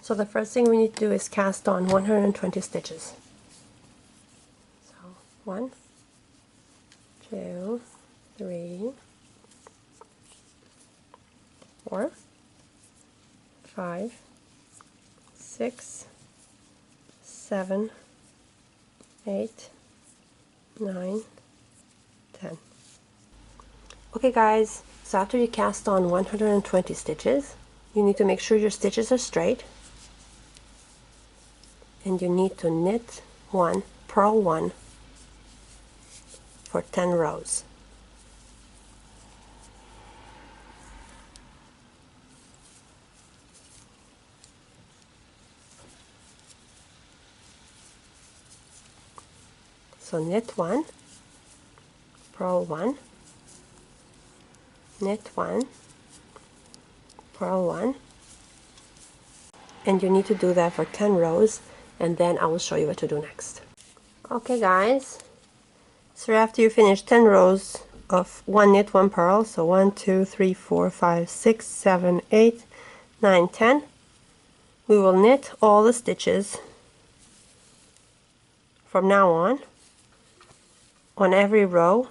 So the first thing we need to do is cast on 120 stitches. So 1, 2, 3, 4, 5, 6, 7, 8, 9, 10. Okay guys, so after you cast on 120 stitches, you need to make sure your stitches are straight, and you need to knit 1, purl 1 for 10 rows. So knit 1, purl 1, knit 1, purl 1, and you need to do that for 10 rows, and then I will show you what to do next. Okay guys, so after you finish 10 rows of 1 knit 1 purl, so 1, 2, 3, 4, 5, 6, 7, 8, 9, 10, we will knit all the stitches from now on every row,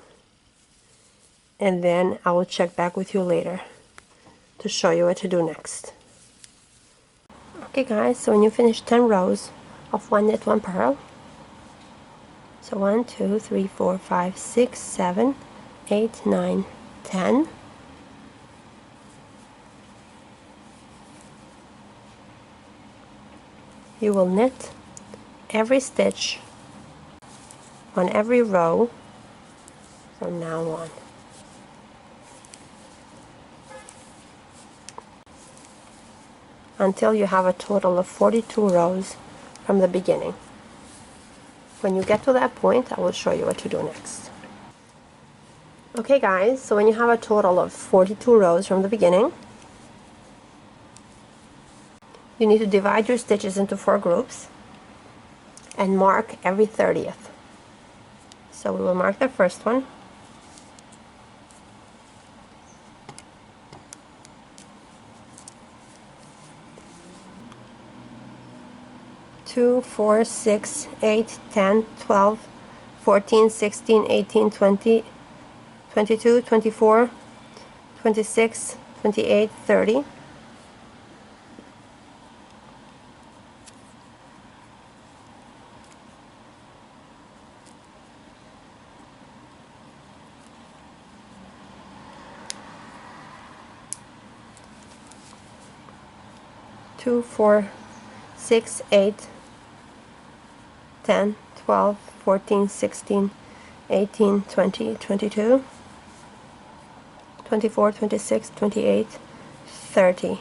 and then I will check back with you later to show you what to do next. Okay guys, so when you finish 10 rows of 1 knit 1 purl, so 1, 2, 3, 4, 5, 6, 7, 8, 9, 10, you will knit every stitch on every row from now on. Until you have a total of 42 rows from the beginning. When you get to that point, I will show you what to do next. Okay guys, so when you have a total of 42 rows from the beginning, you need to divide your stitches into 4 groups and mark every 30th. So we will mark the first one, two, 4, 6, 8, 10, 12, 14, 16, 18, 20, 22, 24, 26, 28, 30. Two, 4, 6, 8, 10, 12, 14, 16, 18, 20, 22, 24, 26, 28, 30.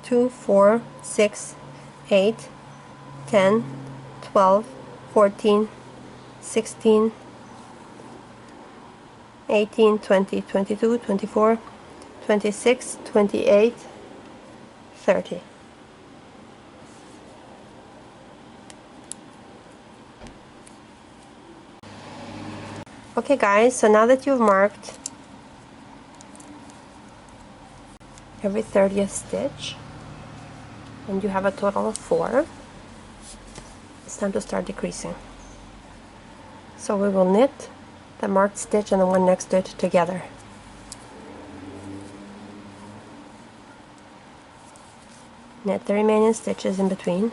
2, 4, 6, 8, 10, 12, 14, 16, 18, 20, 22, 24, 26, 28, 30. Okay guys, so now that you've marked every 30th stitch and you have a total of 4, it's time to start decreasing. So we will knit the marked stitch and the one next to it together. Knit the remaining stitches in between.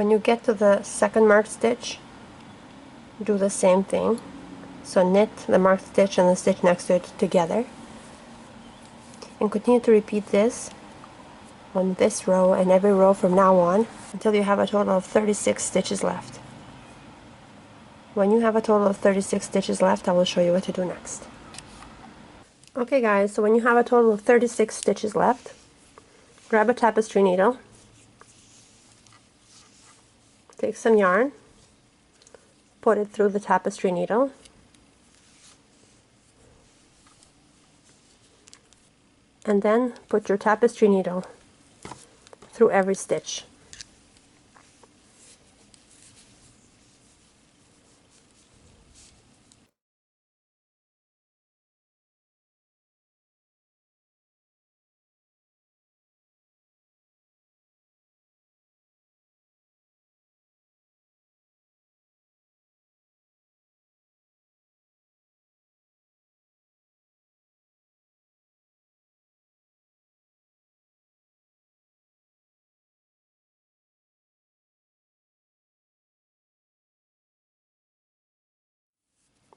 When you get to the second marked stitch, do the same thing. So knit the marked stitch and the stitch next to it together, and continue to repeat this on this row and every row from now on until you have a total of 36 stitches left. When you have a total of 36 stitches left, I will show you what to do next. Okay guys, so when you have a total of 36 stitches left, grab a tapestry needle, take some yarn, put it through the tapestry needle, and then put your tapestry needle through every stitch.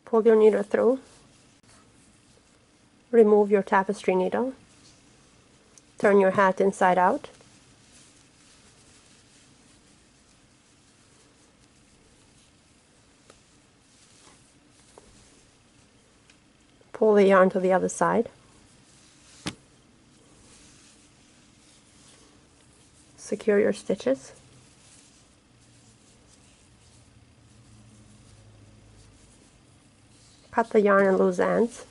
Pull your needle through, remove your tapestry needle, turn your hat inside out, pull the yarn to the other side, secure your stitches, cut the yarn in loose ends,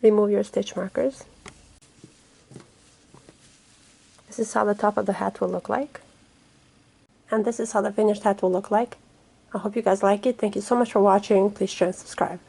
remove your stitch markers. This is how the top of the hat will look like, and this is how the finished hat will look like. I hope you guys like it. Thank you so much for watching. Please share and subscribe.